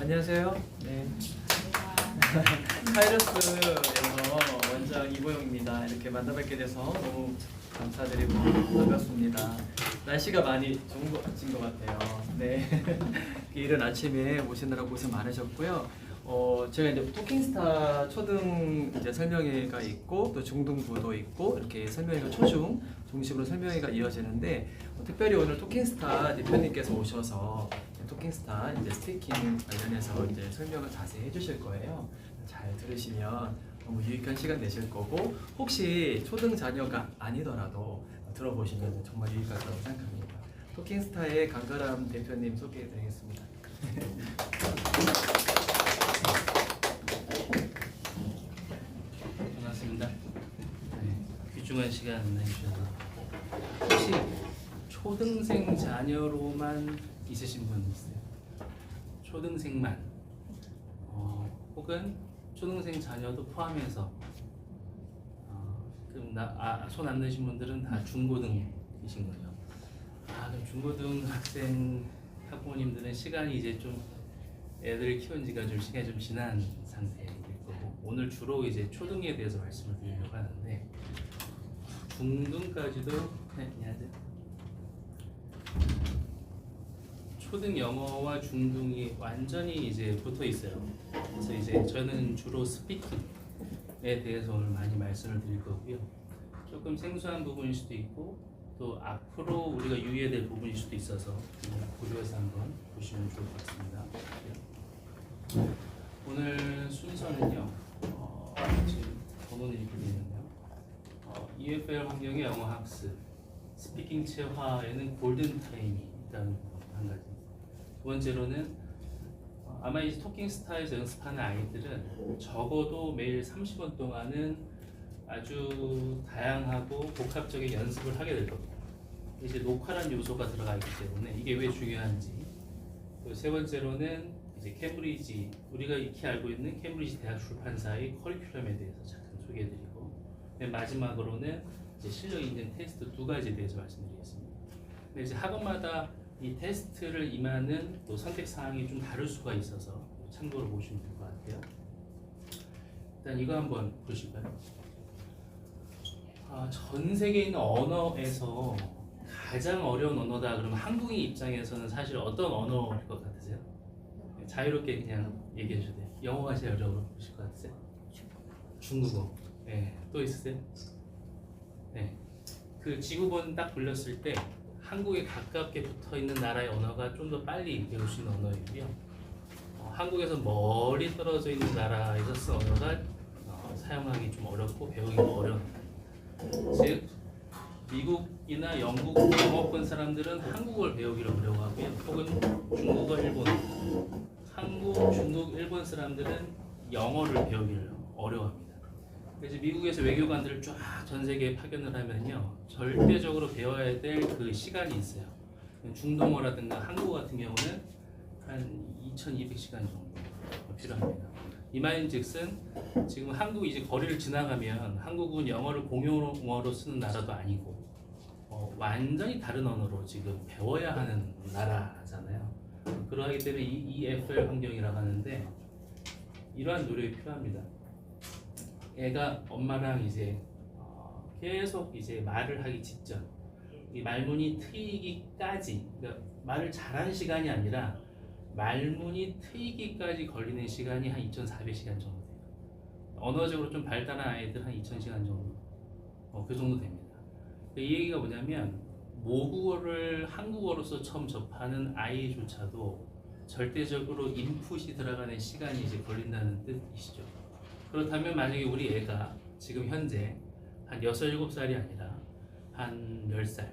안녕하세요. 네. 카이러스 영어 원장 이보영입니다. 이렇게 만나뵙게 돼서 너무 감사드리고 반갑습니다. 날씨가 많이 좋아진 것 같아요. 네. 이른 아침에 오시느라 고생 많으셨고요. 제가 이제 토킹스타 초등 이제 설명회가 있고 또 중등부도 있고 이렇게 설명회가 초중 중심으로 설명회가 이어지는데 특별히 오늘 토킹스타 대표님께서 오셔서 토킹스타 이제 스피킹 관련해서 이제 설명을 자세히 해주실 거예요. 잘 들으시면 너무 유익한 시간 되실 거고 혹시 초등 자녀가 아니더라도 들어보시면 정말 유익할 거라고 생각합니다. 토킹스타의 강가람 대표님 소개해드리겠습니다. 반갑습니다. 귀중한 시간 내주셔서 혹시 초등생 자녀로만 있으신 분 있어요? 초등생만 혹은 초등생 자녀도 포함해서 그럼 손 안 내신 분들은 다 중고등이신 거죠? 그럼 중고등 학생 학부모님들은 시간이 이제 좀 애들을 키운 지가 좀 시간이 좀 지난 상태일 거고 오늘 주로 이제 초등에 대해서 말씀을 드리려고 하는데 중등까지도 안녕하세요. 초등 영어와 중등이 완전히 이제 붙어 있어요. 그래서 이제 저는 주로 스피킹에 대해서 오늘 많이 말씀을 드릴 거고요. 조금 생소한 부분일 수도 있고 또 앞으로 우리가 유의해야 될 부분일 수도 있어서 고려해서 한번 보시면 좋을 것 같습니다. 오늘 순서는요. 지금 번호는 이렇게 되어 있는데요. EFL 환경의 영어 학습 스피킹 체화에는 골든 타임이 있다는 한 가지. 두 번째로는 아마 이 토킹스타에서 연습하는 아이들은 적어도 매일 30분 동안은 아주 다양하고 복합적인 연습을 하게 될 겁니다. 이제 녹화란 요소가 들어가 있기 때문에 이게 왜 중요한지. 그리고 세 번째로는 이제 캠브리지, 우리가 익히 알고 있는 캠브리지 대학 출판사의 커리큘럼에 대해서 잠깐 소개해드리고, 마지막으로는 이제 실력 인증 테스트 두 가지에 대해서 말씀드리겠습니다. 근데 이제 학원마다 이 테스트를 임하는 또 선택 사항이 좀 다를 수가 있어서 참고로 보시면 될 것 같아요. 일단 이거 한번 보실까요? 전 세계에 있는 언어에서 가장 어려운 언어다 그러면 한국인 입장에서는 사실 어떤 언어일 것 같으세요? 자유롭게 그냥 얘기해 주셔도 돼요. 영어가 제일 어려우실 것 같으세요? 중국어. 네. 또 있으세요? 네. 그 지구본 딱 돌렸을 때 한국에 가깝게 붙어 있는 나라의 언어가 좀 더 빨리 배울 수 있는 언어이고요. 한국에서 멀리 떨어져 있는 나라에서 쓴 언어가 사용하기 좀 어렵고 배우기 어려운. 즉 미국이나 영국 영어권 사람들은 한국어를 배우기를 어려워하고요. 혹은 중국어, 일본어. 한국, 중국, 일본 사람들은 영어를 배우기를 어려워합니다. 그래서 미국에서 외교관들을 쫙 전 세계에 파견을 하면요, 절대적으로 배워야 될 그 시간이 있어요. 중동어라든가 한국어 같은 경우는 한 2,200시간 정도 필요합니다. 이 말인즉슨 지금 한국이 이제 거리를 지나가면 한국은 영어를 공용어로 쓰는 나라도 아니고 완전히 다른 언어로 지금 배워야 하는 나라잖아요. 그러하기 때문에 이 EFL 환경이라고 하는데 이러한 노력이 필요합니다. 애가 엄마랑 이제 계속 이제 말을 하기 직전 이 말문이 트이기까지, 그러니까 말을 잘하는 시간이 아니라 말문이 트이기까지 걸리는 시간이 한 2,400시간 정도 돼요. 언어적으로 좀 발달한 아이들 한 2,000시간 정도, 그 정도 됩니다. 이 얘기가 뭐냐면 모국어를 한국어로서 처음 접하는 아이조차도 절대적으로 인풋이 들어가는 시간이 이제 걸린다는 뜻이시죠. 그렇다면 만약에 우리 애가 지금 현재 한 6, 7살이 아니라 한 10살,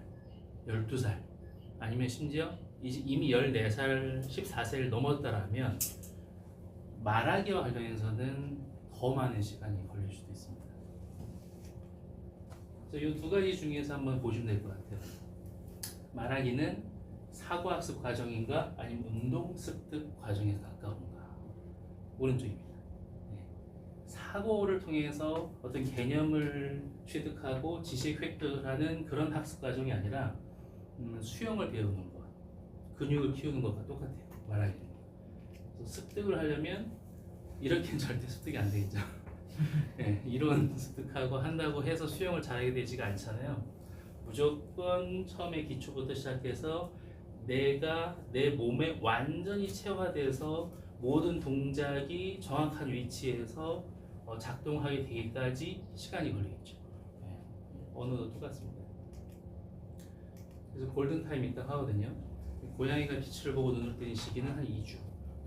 12살 아니면 심지어 이미 14살, 14세를 넘었다라면 말하기와 관련해서는 더 많은 시간이 걸릴 수도 있습니다. 이 두 가지 중에서 한번 보시면 될 것 같아요. 말하기는 사고학습 과정인가 아니면 운동 습득 과정에 가까운가. 오른쪽입니다. 사고를 통해서 어떤 개념을 취득하고 지식 획득을 하는 그런 학습 과정이 아니라 수영을 배우는 것, 근육을 키우는 것과 똑같아요. 말하기는. 또 습득을 하려면 이렇게는 절대 습득이 안 되겠죠. 네, 이론 습득하고 한다고 해서 수영을 잘하게 되지가 않잖아요. 무조건 처음에 기초부터 시작해서 내가 내 몸에 완전히 체화돼서 모든 동작이 정확한 위치에서 작동하게 되기까지 시간이 걸리겠죠. 네, 언어도 똑같습니다. 그래서 골든타임이 딱 하거든요. 고양이가 빛을 보고 눈을 뜨는 시기는 한 2주,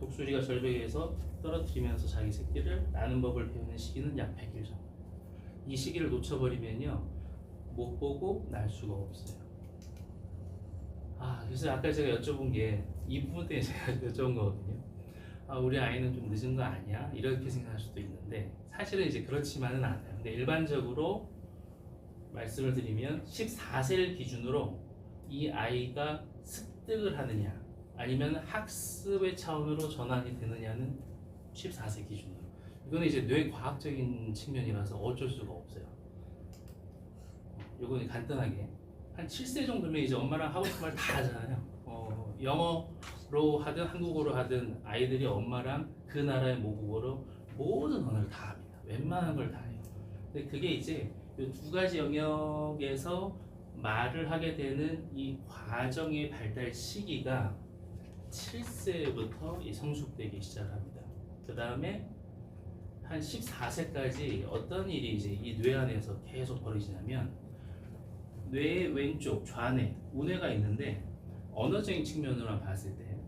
독수리가 절벽에서 떨어뜨리면서 자기 새끼를 나는 법을 배우는 시기는 약 100일 정도. 이 시기를 놓쳐버리면요 못 보고 날 수가 없어요. 그래서 아까 제가 여쭤본 게 이 부분 때문에 제가 여쭤본 거거든요. 우리 아이는 좀 늦은 거 아니야? 이렇게 생각할 수도 있는데 사실은 이제 그렇지만은 않아요. 근데 일반적으로 말씀을 드리면 14세를 기준으로 이 아이가 습득을 하느냐 아니면 학습의 차원으로 전환이 되느냐는 14세 기준으로. 이거는 이제 뇌과학적인 측면이라서 어쩔 수가 없어요. 이거는 간단하게 한 7세 정도면 이제 엄마랑 하고 싶은 말 다 하잖아요. 영어로 하든 한국어로 하든 아이들이 엄마랑 그 나라의 모국어로 모든 언어를 다 합니다. 웬만한 걸 다 해요. 근데 그게 이제 이 두 가지 영역에서 말을 하게 되는 이 과정의 발달 시기가 7세부터 성숙되기 시작합니다. 그 다음에 한 14세까지 어떤 일이 이제 이 뇌 안에서 계속 벌어지냐면 뇌 왼쪽 좌뇌, 우뇌가 있는데 언어적인 측면으로 봤을 때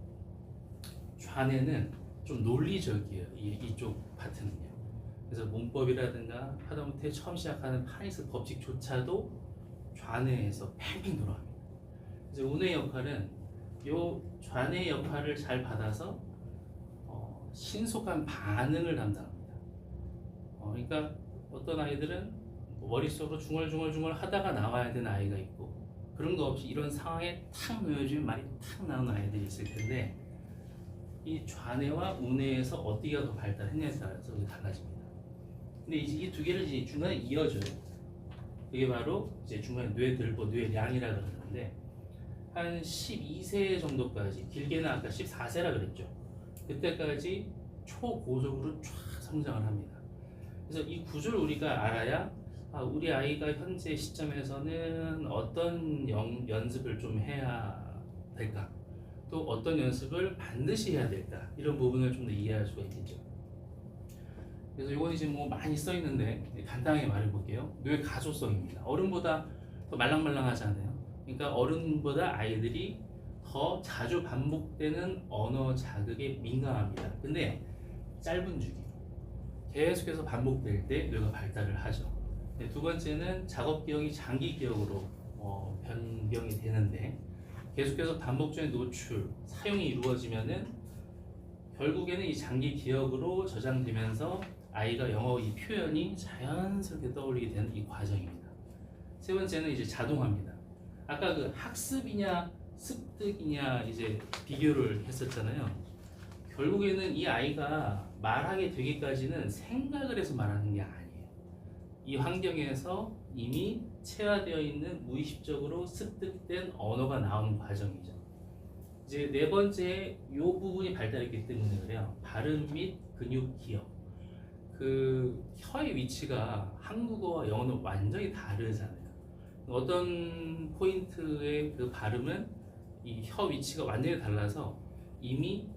좌뇌는 좀 논리적이에요. 이쪽 파트는요. 그래서 문법이라든가 하다못해 처음 시작하는 파리스 법칙조차도 좌뇌에서 팽팽 돌아갑니다. 그래서 우뇌 역할은 요 좌뇌 역할을 잘 받아서 신속한 반응을 담당합니다. 그러니까 어떤 아이들은 머릿속으로 중얼중얼 하다가 나와야 되는 아이가 있고 그런 거 없이 이런 상황에 탁 놓여주면 말이 탁 나오는 아이들이 있을 텐데 이 좌뇌와 우뇌에서 어디가 더 발달했냐에 따라서 달라집니다. 근데 이제 이 두 개를 이제 중간에 이어줘요. 그게 바로 이제 중간에 뇌들보, 뇌량이라 그러는데 한 12세 정도까지, 길게는 아까 14세라 그랬죠. 그때까지 초고속으로 쫙 성장을 합니다. 그래서 이 구조를 우리가 알아야 우리 아이가 현재 시점에서는 어떤 연습을 좀 해야 될까, 또 어떤 연습을 반드시 해야 될까, 이런 부분을 좀 더 이해할 수가 있겠죠. 그래서 이건 이제 뭐 많이 써 있는데 간단하게 말해볼게요. 뇌 가소성입니다. 어른보다 더 말랑말랑하잖아요. 그러니까 어른보다 아이들이 더 자주 반복되는 언어 자극에 민감합니다. 근데 짧은 주기, 계속해서 반복될 때 뇌가 발달을 하죠. 두 번째는 작업 기억이 장기 기억으로 변경이 되는데 계속해서 반복적인 노출, 사용이 이루어지면은 결국에는 이 장기 기억으로 저장되면서 아이가 영어 이 표현이 자연스럽게 떠올리게 되는 이 과정입니다. 세 번째는 이제 자동화입니다. 아까 그 학습이냐 습득이냐 이제 비교를 했었잖아요. 결국에는 이 아이가 말하게 되기까지는 생각을 해서 말하는 게 아니에요. 이 환경에서 이미 체화되어 있는 무의식적으로 습득된 언어가 나오는 과정이죠. 이제 네 번째 이 부분이 발달했기 때문에 그래요. 발음 및 근육 기억. 그 혀의 위치가 한국어와 영어는 완전히 다르잖아요. 어떤 포인트의 그 발음은 이 혀 위치가 완전히 달라서 이미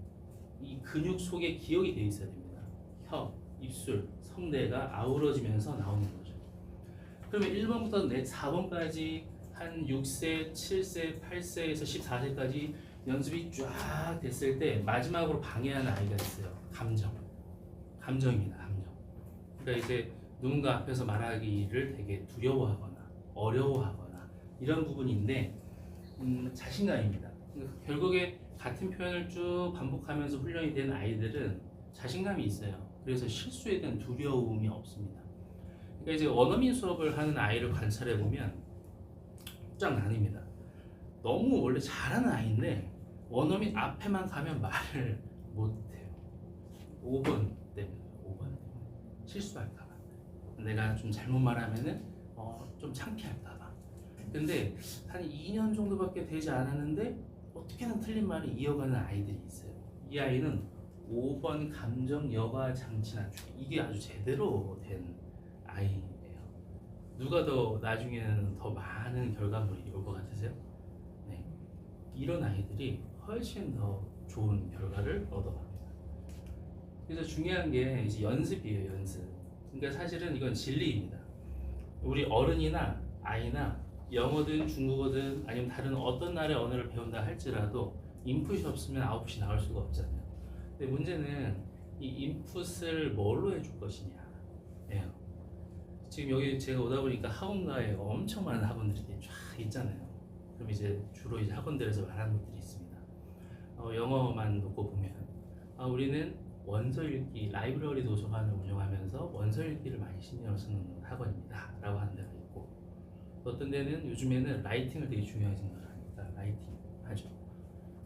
이 근육 속에 기억이 되어 있어야 됩니다. 혀, 입술, 성대가 아우러지면서 나오는 거죠. 그러면 1번부터 4번까지 한 6세, 7세, 8세에서 14세까지 연습이 쫙 됐을 때 마지막으로 방해하는 아이가 있어요. 감정입니다. 감정. 그러니까 이제 누군가 앞에서 말하기를 되게 두려워하거나 어려워하거나 이런 부분인데 자신감입니다. 결국에 같은 표현을 쭉 반복하면서 훈련이 된 아이들은 자신감이 있어요. 그래서 실수에 대한 두려움이 없습니다. 그러니까 이제 원어민 수업을 하는 아이를 관찰해 보면 쫙 나뉩니다. 너무 원래 잘하는 아이인데 원어민 앞에만 가면 말을 못해요. 5번 때문에 5번 때문에 실수할까봐, 내가 좀 잘못 말하면은 좀 창피할까봐. 근데 한 2년 정도밖에 되지 않았는데 어떻게든 틀린 말을 이어가는 아이들이 있어요. 이 아이는 5번 감정 여과 장치 낮추기. 이게 아주 제대로 된 아이예요. 누가 더 나중에는 더 많은 결과물이 올 것 같으세요? 네. 이런 아이들이 훨씬 더 좋은 결과를 얻어갑니다. 그래서 중요한 게 이제 연습이에요, 연습. 그러니까 사실은 이건 진리입니다. 우리 어른이나 아이나 영어든 중국어든 아니면 다른 어떤 나라의 언어를 배운다 할지라도 인풋이 없으면 아웃풋이 나올 수가 없잖아요. 근데 문제는 이 인풋을 뭘로 해줄 것이냐. 예요. 지금 여기 제가 오다 보니까 학원가에 엄청 많은 학원들이 쫙 있잖아요. 그럼 이제 주로 이제 학원들에서 말하는 것들이 있습니다. 영어만 놓고 보면 우리는 원서 읽기 라이브러리 도서관을 운영하면서 원서 읽기를 많이 신경을 쓰는 학원입니다 라고 하는 데가 있고, 어떤 데는 요즘에는 라이팅을 되게 중요하게 생각을 하니까 라이팅 하죠.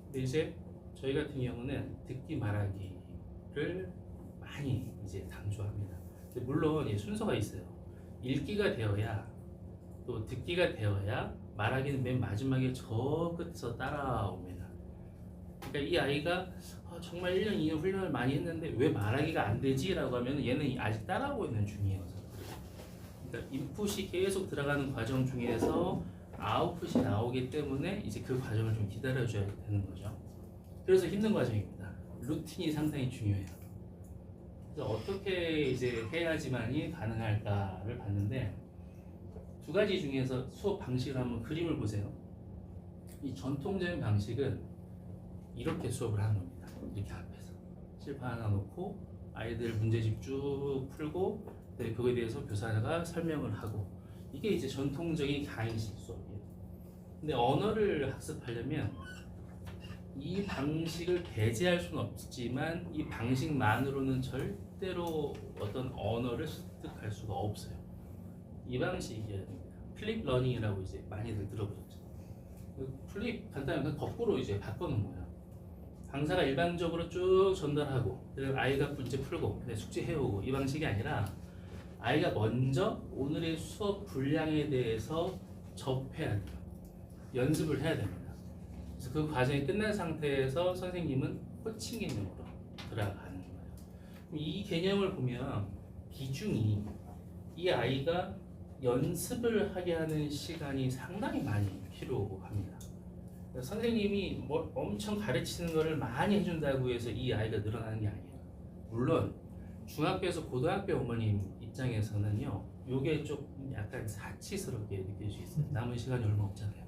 근데 이제 저희 같은 경우는 듣기 말하기를 많이 이제 강조합니다. 근데 물론 이 순서가 있어요. 읽기가 되어야 또 듣기가 되어야 말하기는 맨 마지막에 저 끝에서 따라옵니다. 그러니까 이 아이가 정말 1년, 2년 훈련을 많이 했는데 왜 말하기가 안 되지? 라고 하면 얘는 아직 따라오고 있는 중이어서. 그러니까 인풋이 계속 들어가는 과정 중에서 아웃풋이 나오기 때문에 이제 그 과정을 좀 기다려줘야 되는 거죠. 그래서 힘든 과정입니다. 루틴이 상당히 중요해요. 그래서 어떻게 이제 해야지만이 가능할까를 봤는데, 두 가지 중에서 수업 방식을 한번 그림을 보세요. 이 전통적인 방식은 이렇게 수업을 하는 겁니다. 이렇게 앞에서 칠판 하나 놓고 아이들 문제집 쭉 풀고 그거에 대해서 교사가 설명을 하고, 이게 이제 전통적인 강의식 수업이에요. 근데 언어를 학습하려면 이 방식을 배제할 수는 없지만 이 방식만으로는 절대로 어떤 언어를 습득할 수가 없어요. 이 방식이어야 됩니다. 플립 러닝이라고 이제 많이들 들어보셨죠. 플립 간단히 그냥 거꾸로 이제 바꿔놓은 거예요. 강사가 일반적으로 쭉 전달하고 그리고 아이가 문제 풀고 숙제 해오고, 이 방식이 아니라 아이가 먼저 오늘의 수업 분량에 대해서 접해야 돼요. 연습을 해야 됩니다. 그래서 그 과정이 끝난 상태에서 선생님은 코칭 개념으로 들어가는 거예요. 이 개념을 보면 비중이 이 아이가 연습을 하게 하는 시간이 상당히 많이 필요합니다. 선생님이 뭐 엄청 가르치는 거를 많이 해준다고 해서 이 아이가 늘어나는 게 아니에요. 물론 중학교에서 고등학교 어머님 입장에서는요, 요게 좀 약간 사치스럽게 느낄 수 있어요. 남은 시간이 얼마 없잖아요.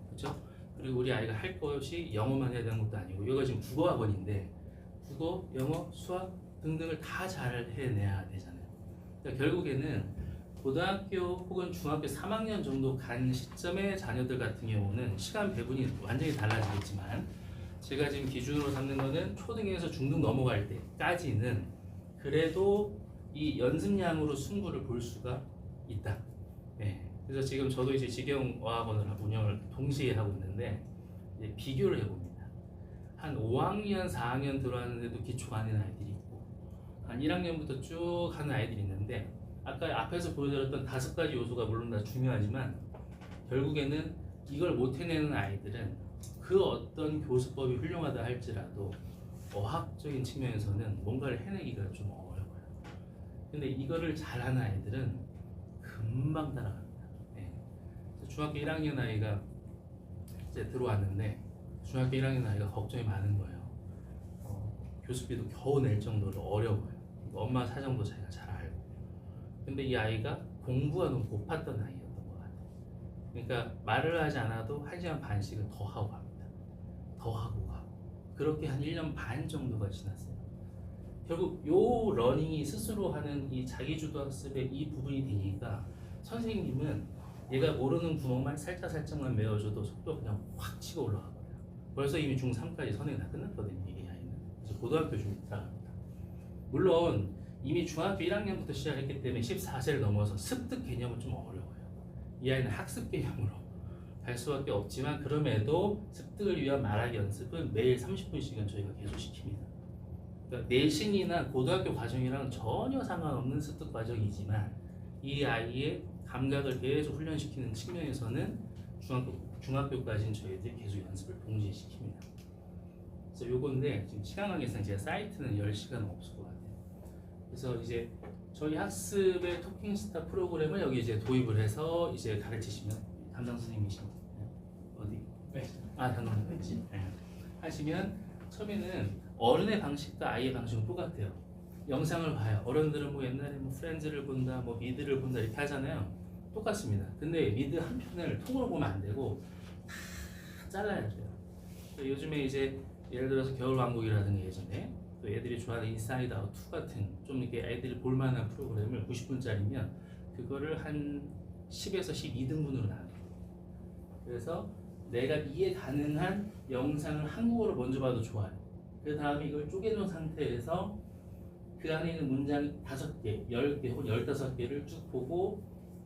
그렇죠? 그리고 우리 아이가 할 것이 영어만 해야 되는 것도 아니고, 여기가 지금 국어학원인데 국어, 영어, 수학 등등을 다 잘 해내야 되잖아요. 그러니까 결국에는 고등학교 혹은 중학교 3학년 정도 간 시점의 자녀들 같은 경우는 시간 배분이 완전히 달라지겠지만, 제가 지금 기준으로 삼는 거는 초등에서 중등 넘어갈 때까지는 그래도 이 연습량으로 승부를 볼 수가 있다. 네. 그래서 지금 저도 이제 직영어학원을 운영을 동시에 하고 있는데 이제 비교를 해봅니다. 한 5학년, 4학년 들어왔는데도 기초가 안 되는 아이들이 있고, 한 1학년부터 쭉 하는 아이들이 있는데, 아까 앞에서 보여드렸던 5가지 요소가 물론 다 중요하지만 결국에는 이걸 못 해내는 아이들은 그 어떤 교수법이 훌륭하다 할지라도 어학적인 측면에서는 뭔가를 해내기가 좀 어려워요. 근데 이거를 잘하는 아이들은 금방 따라갑니다. 네. 중학교 1학년 아이가 이제 들어왔는데, 중학교 1학년 아이가 걱정이 많은 거예요. 교수비도 겨우 낼 정도로 어려워요. 엄마 사정도 자기가 잘 알고. 근데 이 아이가 공부가 너무 고팠던 아이였던 것 같아요. 그러니까 말을 하지 않아도 1시간 반씩은 더 하고 갑니다. 더 하고 가고. 그렇게 한 1년 반 정도가 지났어요. 결국 요 러닝이 스스로 하는 이 자기주도 학습의 이 부분이 되니까 선생님은 얘가 모르는 구멍만 살짝만 메워줘도 속도가 그냥 확 치고 올라가 버려요. 벌써 이미 중3까지 선행이 다 끝났거든요, 이 아이는. 그래서 고등학교 중에 들어갑니다. 물론 이미 중학교 1학년부터 시작했기 때문에 14세를 넘어서 습득 개념은 좀 어려워요. 이 아이는 학습 개념으로 갈 수밖에 없지만, 그럼에도 습득을 위한 말하기 연습은 매일 30분씩은 저희가 계속 시킵니다. 그러니까 내신이나 고등학교 과정이랑 전혀 상관없는 습득 과정이지만 이 아이의 감각을 계속 훈련시키는 측면에서는 중학교까지는 저희들이 계속 연습을 동시에 시킵니다. 그래서 요건데 지금 시간 관계상 제가 사이트는 10시간 없을 것 같아요. 그래서 이제 저희 학습의 토킹스타 프로그램을 여기 이제 도입을 해서 이제 가르치시면 담당 선생님이신 어디? 네. 아 담당 선생님. 네. 하시면 처음에는 어른의 방식과 아이의 방식은 똑같아요. 영상을 봐요. 어른들은 뭐 옛날에 뭐 프렌즈를 본다, 뭐 미드를 본다 이렇게 하잖아요. 똑같습니다. 근데 미드 한 편을 통으로 보면 안 되고 다 잘라야 돼요. 요즘에 이제 예를 들어서 겨울왕국이라든지 예전에 또 애들이 좋아하는 인사이드 아웃 2 같은 좀 이렇게 애들이 볼만한 프로그램을 90분짜리면 그거를 한 10에서 12등분으로 나눠요. 그래서 내가 이해 가능한 영상을 한국어로 먼저 봐도 좋아요. 그 다음에 이걸 쪼개놓은 상태에서 그 안에 있는 문장 5개, 10개 혹은 15개를 쭉 보고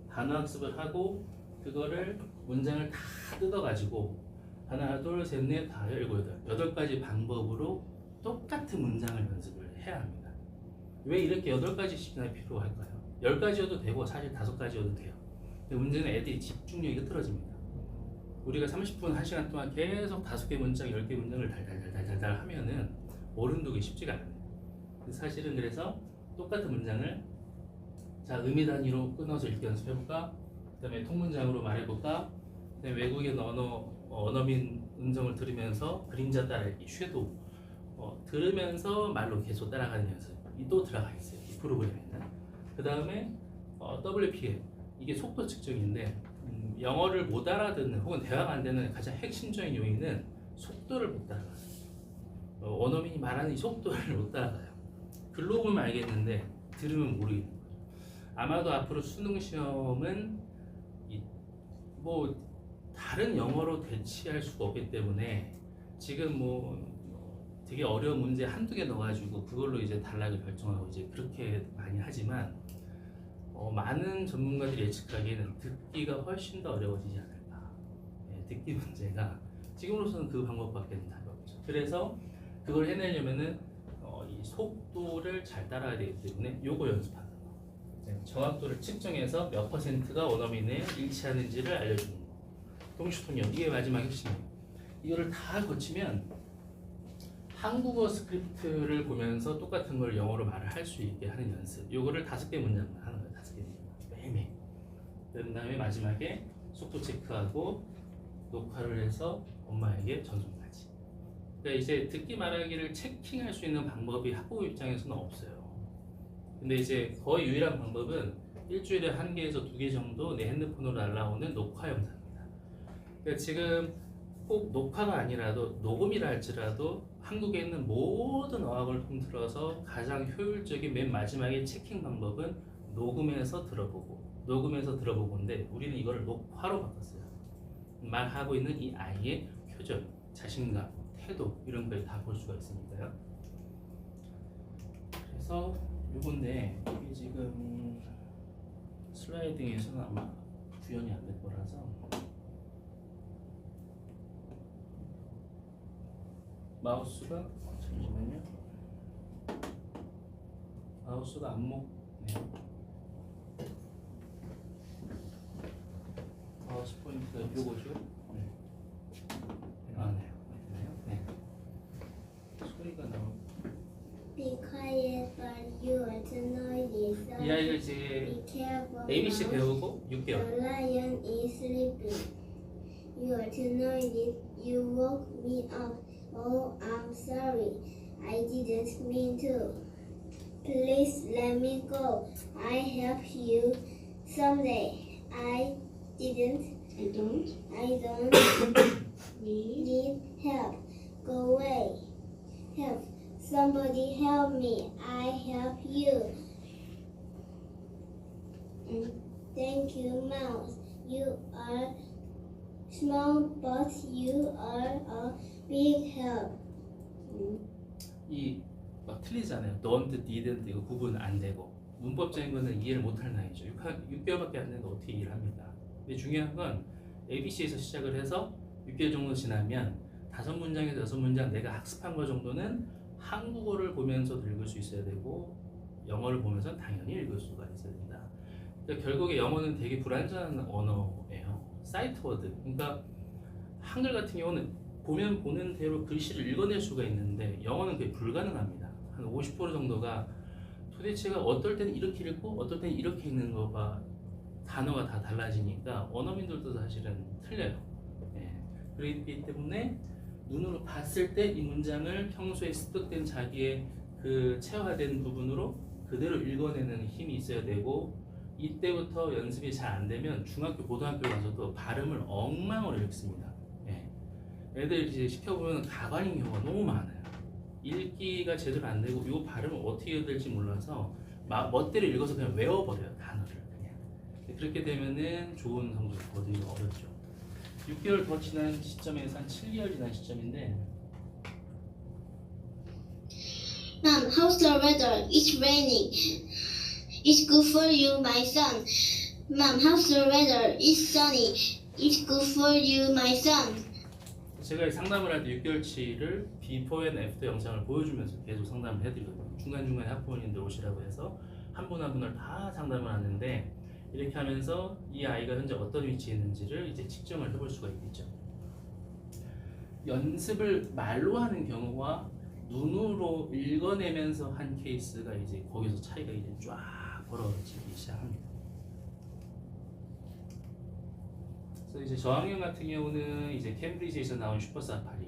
단어 학습을 하고 그거를 문장을 다 뜯어가지고 하나, 둘, 셋, 넷, 다, 일곱, 여덟 가지 방법으로 똑같은 문장을 연습을 해야 합니다. 왜 이렇게 8가지씩이나 필요할까요? 10가지여도 되고 사실 5가지여도 돼요. 근데 문제는 애들이 집중력이 흐트러집니다. 우리가 30분, 1시간 동안 계속 5개 문장, 10개 문장을 달달달달달 하면은 어른 두기 쉽지가 않아요. 사실은 그래서 똑같은 문장을 자 의미 단위로 끊어서 읽기 연습해볼까? 그 다음에 통문장으로 말해볼까? 그 다음에 외국인 언어민 음성을 들으면서 그림자 따라하기, 쉐도우 들으면서 말로 계속 따라가는 연습이 또 들어가 있어요. 이 프로그램에는. 그 다음에 WPM 이게 속도 측정인데 영어를 못 알아듣는 혹은 대화가 안 되는 가장 핵심적인 요인은 속도를 못 따라가요. 원어민이 말하는 이 속도를 못 따라가요. 글로 보면 알겠는데 들으면 모르겠는 거죠. 아마도 앞으로 수능 시험은 뭐 다른 영어로 대체할 수가 없기 때문에 지금 뭐 되게 어려운 문제 한두 개 넣어가지고 그걸로 이제 단락을 결정하고 이제 그렇게 많이 하지만 많은 전문가들이 예측하기에는 듣기가 훨씬 더 어려워지지 않을까. 네, 듣기 문제가 지금으로서는 그 방법밖에 답이 없죠. 그래서 그걸 해내려면은 이 속도를 잘 따라야 되기 때문에 요거 연습하는 거. 네, 정확도를 측정해서 몇 %가 원어민에 일치하는지를 알려주는 거. 동시통역 이게 마지막 핵심이에요. 이거를 다 거치면 한국어 스크립트를 보면서 똑같은 걸 영어로 말을 할 수 있게 하는 연습. 요거를 5개 문장만 하는 거예요. 5개 문장. 매일매일. 그 다음에 마지막에 속도 체크하고 녹화를 해서 엄마에게 전송까지. 그러니까 이제 듣기 말하기를 체킹할 수 있는 방법이 학부모 입장에서는 없어요. 근데 이제 거의 유일한 방법은 일주일에 1개에서 2개 정도 내 핸드폰으로 날라오는 녹화 영상입니다. 그러니까 지금 꼭 녹화가 아니라도 녹음이라 할지라도 한국에 있는 모든 어학을 통틀어서 가장 효율적인 맨 마지막에 체킹 방법은 녹음해서 들어보고인데 우리는 이거를 녹화로 바꿨어요. 말하고 있는 이 아이의 표정, 자신감, 태도 이런 걸 다 볼 수가 있으니까요. 그래서 요건데 이게 지금 슬라이딩에서는 아마 구현이 안 될 거라서 마우스가 잠시만요. 마우스가 안 먹네요. 마우스 포인트가 요거죠? 네. 아, 네. 네. 소리가 나오고. Be quiet, but you are too noisy. So 이 아이가 be 이제 careful. ABC mouse. 배우고 6개월. The lion is sleeping. You are too noisy. You woke me up. Oh, I'm sorry. I didn't mean to. Please let me go. I help you someday. I don't need help. Go away. Help. Somebody help me. I help you. And thank you, mouse. You are small, but you are a big help. 이 틀리잖아요. don't, didn't 이거 구분 안 되고 문법적인 거는 이해를 못할 나이죠. 6개월밖에 안 되는데 어떻게 이해를 합니까? 근데 중요한 건 ABC에서 시작을 해서 6개월 정도 지나면 5문장에서 6문장 내가 학습한 거 정도는 한국어를 보면서 읽을 수 있어야 되고 영어를 보면서 당연히 읽을 수가 있어야 된다. 그러니까 결국에 영어는 되게 불완전한 언어예요. 사이트 워드. 그러니까 한글 같은 경우는 보면 보는 대로 글씨를 읽어낼 수가 있는데 영어는 그게 불가능합니다. 한 50% 정도가 도대체가 어떨 때는 이렇게 읽고 어떨 때는 이렇게 읽는 거가 단어가 다 달라지니까 원어민들도 사실은 틀려요. 예. 그렇기 때문에 눈으로 봤을 때 이 문장을 평소에 습득된 자기의 그 체화된 부분으로 그대로 읽어내는 힘이 있어야 되고, 이때부터 연습이 잘 안 되면 중학교, 고등학교 가서도 발음을 엉망으로 읽습니다. 예. 애들 이제 시켜보면 가관인 경우가 너무 많아요. 읽기가 제대로 안 되고 이 발음을 어떻게 해야 될지 몰라서 멋대로 읽어서 그냥 외워버려요, 단어를 그냥. 그렇게 되면은 좋은 성적을 거두기 어렵죠. 6개월 더 지난 시점에서 한 7개월 지난 시점인데, Mom, how's the weather? It's raining. It's good for you, my son. Mom, how's the weather? It's sunny. It's good for you, my son. 제가 상담을 할 때 6개월치를 비포 앤 애프터 영상을 보여주면서 계속 상담을 해드리거든요. 중간중간에 학부모님들 오시라고 해서 한 분 한 분을 다 상담을 하는데, 이렇게 하면서 이 아이가 현재 어떤 위치에 있는지를 이제 측정을 해볼 수가 있겠죠. 연습을 말로 하는 경우와 눈으로 읽어내면서 한 케이스가 이제 거기서 차이가 이제 쫙 벌어지기 시작합니다. 그래서 이제 저학년 같은 경우는 이제 캠브리지에서 나온 슈퍼사파리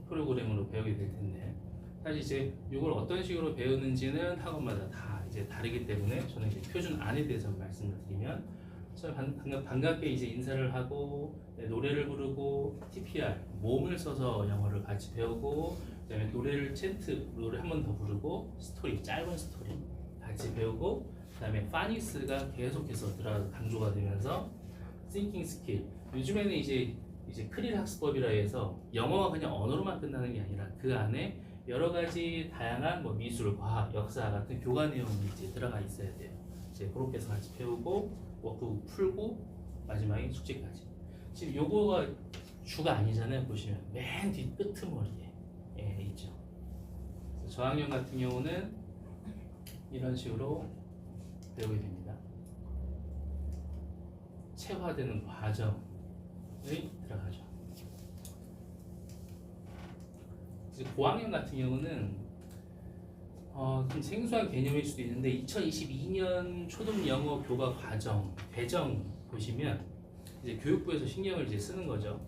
프로그램으로 배우게 될 텐데, 사실 이제 이걸 어떤 식으로 배우는지는 학원마다 다 이제 다르기 때문에 저는 이제 표준 안에 대해서 말씀을 드리면, 반갑게 이제 인사를 하고 노래를 부르고 TPR 몸을 써서 영어를 같이 배우고, 그다음에 노래를 노래 한 번 더 부르고 스토리 짧은 스토리 같이 배우고, 그다음에 파닉스가 계속해서 강조가 되면서 thinking 스킬. 요즘에는 이제 크릴 학습법이라 해서 영어가 그냥 언어로만 끝나는 게 아니라 그 안에 여러 가지 다양한 뭐 미술, 과학, 역사 같은 교과 내용이 이제 들어가 있어야 돼요. 이제 그렇게 해서 같이 배우고 워크북 풀고 마지막에 숙제까지. 지금 요거가 주가 아니잖아요. 보시면 맨 뒤 끄트머리에 있죠. 저학년 같은 경우는 이런 식으로 배우게 됩니다. 체화되는 과정이 들어가죠. 이제 고학년 같은 경우는 좀 생소한 개념일 수도 있는데, 2022년 초등 영어 교과 과정 배정 보시면 이제 교육부에서 신경을 이제 쓰는 거죠.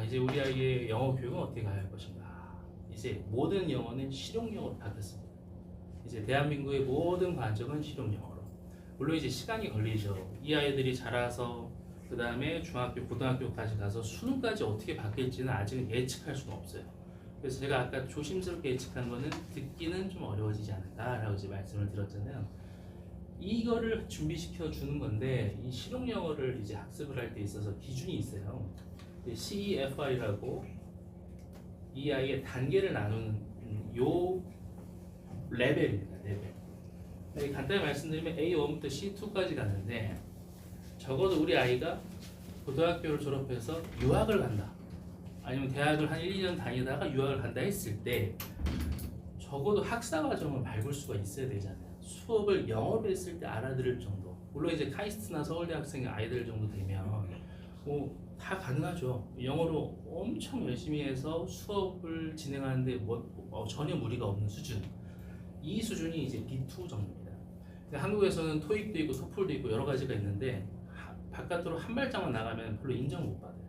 이제 우리 아이의 영어 교육은 어떻게 가야 할 것인가. 이제 모든 영어는 실용영어로 바뀌었습니다. 이제 대한민국의 모든 과정은 실용영어로. 물론 이제 시간이 걸리죠. 이 아이들이 자라서 그 다음에 중학교, 고등학교까지 가서 수능까지 어떻게 바뀔지는 아직은 예측할 수는 없어요. 그래서 제가 아까 조심스럽게 예측한 거는 듣기는 좀 어려워지지 않을까라고 이제 말씀을 드렸잖아요. 이거를 준비시켜 주는 건데, 이 실용영어를 이제 학습을 할 때 있어서 기준이 있어요. CEFR이라고 이 아이의 단계를 나누는 요 레벨입니다. 레벨. 간단히 말씀드리면 A1부터 C2까지 가는데, 적어도 우리 아이가 고등학교를 졸업해서 유학을 간다, 아니면 대학을 한 1, 2년 다니다가 유학을 간다 했을 때 적어도 학사 과정을 밟을 수가 있어야 되잖아요. 수업을 영어로 했을 때 알아들을 정도. 물론 이제 카이스트나 서울대 학생 아이들 정도 되면 다 가능하죠. 영어로 엄청 열심히 해서 수업을 진행하는데 전혀 무리가 없는 수준. 이 수준이 이제 B2 정도입니다. 한국에서는 토익도 있고 토플도 있고 여러 가지가 있는데, 바깥으로 한 발짝만 나가면 별로 인정 못 받아요.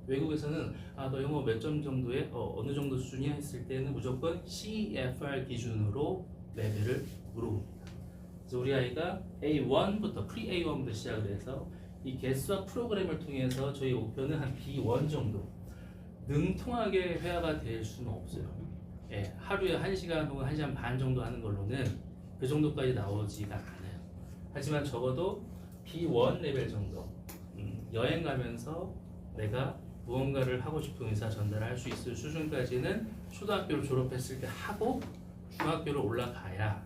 외국에서는 너 영어 몇 점 정도에 어느 정도 수준이야 했을 때는 무조건 CEFR 기준으로 레벨을 물어봅니다. 그래서 우리 아이가 A1부터 프리 A1부터 시작을 해서 이 개수학 프로그램을 통해서 저희 목표는 한 B1 정도 능통하게 회화가 될 수는 없어요. 하루에 1시간 혹은 1시간 반 정도 하는 걸로는 그 정도까지 나오지가 않아요. 하지만 적어도 B1 레벨 정도, 여행 가면서 내가 무언가를 하고 싶은 의사 전달할 수 있을 수준까지는 초등학교를 졸업했을 때 하고 중학교를 올라가야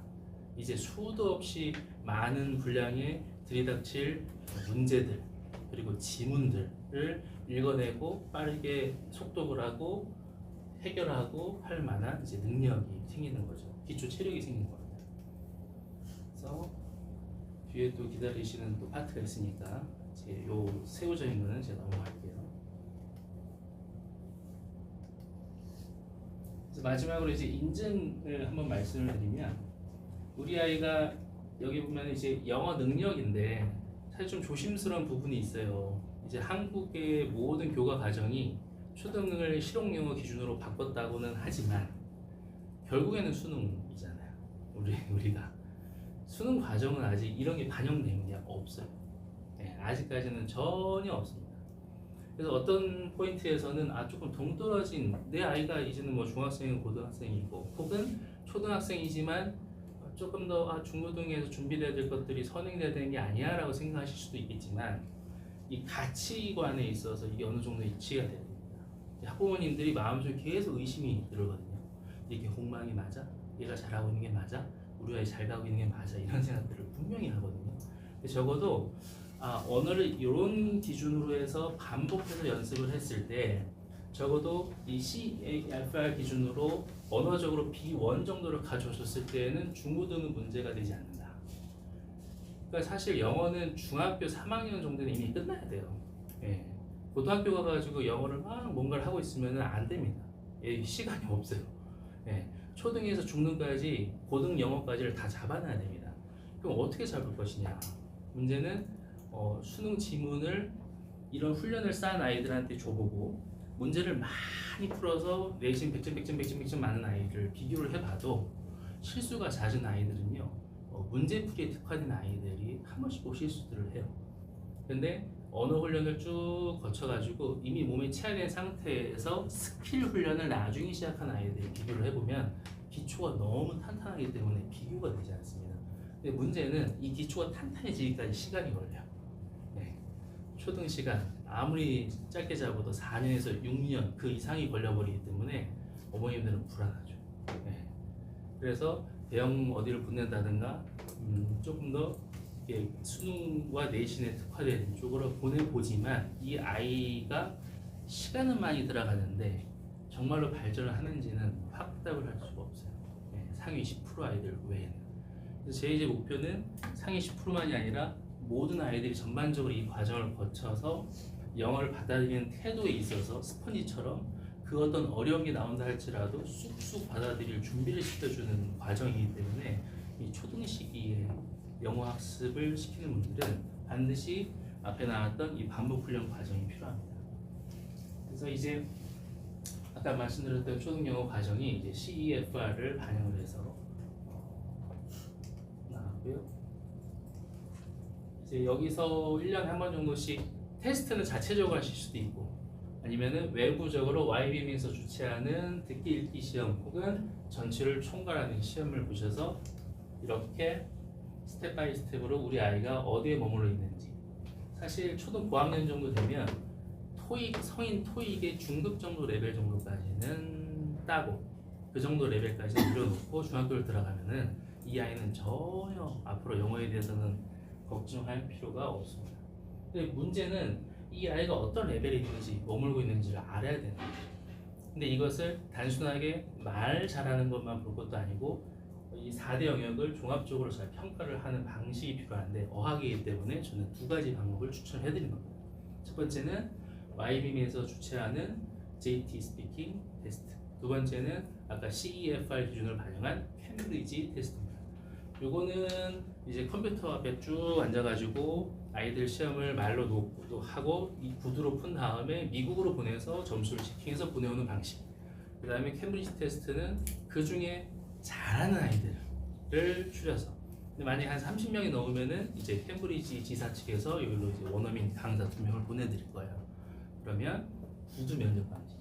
이제 수도 없이 많은 분량의 들이닥칠 문제들 그리고 지문들을 읽어내고 빠르게 속독을 하고 해결하고 할 만한 이제 능력이 생기는 거죠. 기초 체력이 생기는 겁니다. 그래서 뒤에 또 기다리시는 또 파트가 있으니까 이제 요 세부적인 거는 제가 넘어갈게요. 그래서 마지막으로 이제 인증을 한번 말씀을 드리면 우리 아이가 여기 보면 이제 영어 능력인데 사실 좀 조심스러운 부분이 있어요. 이제 한국의 모든 교과 과정이 초등을 실용영어 기준으로 바꿨다고는 하지만 결국에는 수능이잖아요. 우리가 수능 과정은 아직 이런 게 반영된 게 없어요. 네, 아직까지는 전혀 없습니다. 그래서 어떤 포인트에서는 조금 동떨어진 내 아이가 이제는 뭐 중학생이고 고등학생이고 혹은 초등학생이지만 조금 더 중고등에서 준비돼야 될 것들이 선행돼야 되는 게 아니야 라고 생각하실 수도 있겠지만 이 가치관에 있어서 이게 어느 정도 일치가 돼야 됩니다. 학부모님들이 마음속에 계속 의심이 들거든요. 이게 공망이 맞아? 얘가 잘하고 있는 게 맞아? 우리 아이 잘 가고 있는 게 맞아? 이런 생각들을 분명히 하거든요. 근데 적어도 언어를 이런 기준으로 해서 반복해서 연습을 했을 때 적어도 이 CAFR 기준으로 언어적으로 B1 정도를 가져오셨을 때에는 중고등은 문제가 되지 않는다. 그러니까 사실 영어는 중학교 3학년 정도는 이미 끝나야 돼요. 예. 고등학교 가가지고 영어를 막 뭔가를 하고 있으면 안 됩니다. 예, 시간이 없어요. 예. 초등에서 중등까지 고등 영어까지를 다 잡아놔야 됩니다. 그럼 어떻게 잡을 것이냐? 문제는 수능 지문을 이런 훈련을 쌓은 아이들한테 줘보고 문제를 많이 풀어서 내신 100점 많은 아이들 비교를 해봐도 실수가 잦은 아이들은요 문제풀이에 특화된 아이들이 한 번씩 꼭 실수들을 해요. 근데 언어 훈련을 쭉 거쳐가지고 이미 몸에 체화된 상태에서 스킬 훈련을 나중에 시작한 아이들 비교를 해보면 기초가 너무 탄탄하기 때문에 비교가 되지 않습니다. 근데 문제는 이 기초가 탄탄해지기까지 시간이 걸려요. 네. 초등 시간 아무리 짧게 잡아도 4년에서 6년 그 이상이 걸려버리기 때문에 어머님들은 불안하죠. 네. 그래서 대형 어디를 보낸다든가 조금 더 수능과 내신에 특화된 쪽으로 보내보지만 이 아이가 시간은 많이 들어가는데 정말로 발전을 하는지는 확답을 할 수가 없어요. 네. 상위 10% 아이들 외에는. 그래서 제 이제 목표는 상위 10%만이 아니라 모든 아이들이 전반적으로 이 과정을 거쳐서 영어를 받아들이는 태도에 있어서 스펀지처럼 그 어떤 어려움이 나온다 할지라도 쑥쑥 받아들일 준비를 시켜주는 과정이기 때문에 이 초등 시기에 영어 학습을 시키는 분들은 반드시 앞에 나왔던 이 반복 훈련 과정이 필요합니다. 그래서 이제 아까 말씀드렸던 초등 영어 과정이 이제 CEFR을 반영을 해서 나왔고요. 이제 여기서 1년에 한 번 정도씩 테스트는 자체적으로 하실 수도 있고 아니면은 외부적으로 YBM에서 주최하는 듣기 읽기 시험 혹은 전체를 총괄하는 시험을 보셔서 이렇게 스텝 바이 스텝으로 우리 아이가 어디에 머물러 있는지 사실 초등 고학년 정도 되면 성인 토익의 중급 정도 레벨 정도까지는 따고 그 정도 레벨까지 올려놓고 중학교를 들어가면은 이 아이는 전혀 앞으로 영어에 대해서는 걱정할 필요가 없습니다. 근데 문제는 이 아이가 어떤 레벨에 있는지 머물고 있는지를 알아야 되는 거죠. 근데 이것을 단순하게 말 잘하는 것만 볼 것도 아니고 이 4대 영역을 종합적으로 잘 평가를 하는 방식이 필요한데 어학이기 때문에 저는 두 가지 방법을 추천해 드리는 겁니다. 첫 번째는 YBM에서 주최하는 JT 스피킹 테스트, 두 번째는 아까 CEFR 기준을 반영한 캠브리지 테스트입니다. 요거는 이제 컴퓨터 앞에 쭉 앉아가지고 아이들 시험을 말로 녹도 하고 이 구두로 푼 다음에 미국으로 보내서 점수를 체킹해서 보내오는 방식. 그 다음에 캠브리지 테스트는 그 중에 잘하는 아이들을 추려서 근데 만약에 한 30명이 넘으면은 이제 캠브리지 지사 측에서 여기로 이제 원어민 강사 2명을 보내드릴 거예요. 그러면 구두 면접 방식,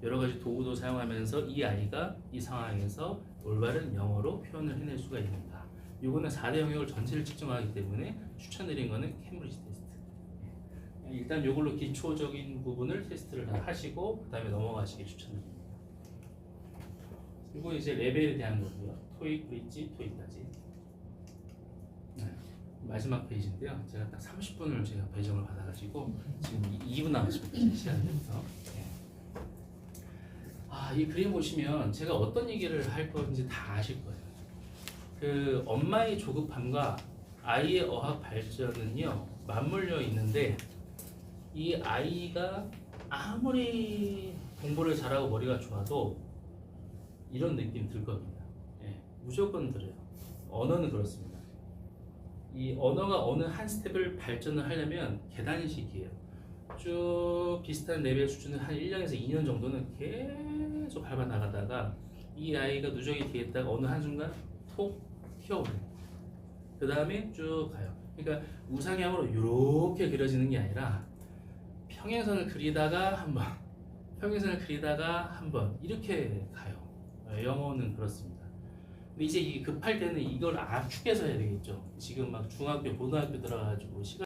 여러 가지 도구도 사용하면서 이 아이가 이 상황에서 올바른 영어로 표현을 해낼 수가 있는가. 이거는 4대 영역을 전체를 측정하기 때문에 추천드린 거는 캠브리지 테스트. 일단 이걸로 기초적인 부분을 테스트를 다 하시고 그 다음에 넘어가시길 추천드립니다. 그리고 이제 레벨에 대한 거고요. 토익, 브릿지, 토익까지. 마지막 페이지인데요. 제가 딱 30분을 제가 배정을 받아가지고 지금 2분 남았습니다. 시간 내에서. 이 그림 보시면 제가 어떤 얘기를 할 건지 다 아실 거예요. 그 엄마의 조급함과 아이의 어학 발전은요 맞물려 있는데 이 아이가 아무리 공부를 잘하고 머리가 좋아도 이런 느낌 들 겁니다. 예, 무조건 들어요. 언어는 그렇습니다. 이 언어가 어느 한 스텝을 발전을 하려면 계단식이에요. 쭉 비슷한 레벨 수준을 한 1년에서 2년 정도는 계속 밟아 나가다가 이 아이가 누적이 되겠다가 어느 한순간 톡 튀어오릅니다. 그 다음에 쭉 가요. 그러니까 우상향으로 이렇게 그려지는 게 아니라 평행선을 그리다가 한번, 평행선을 그리다가 한번 이렇게 가요. 영어는 그렇습니다. 근데 이제 이 급할 때는 이걸 압축해서 해야 되겠죠. 지금 막 중학교, 고등학교 들어가가지고 시간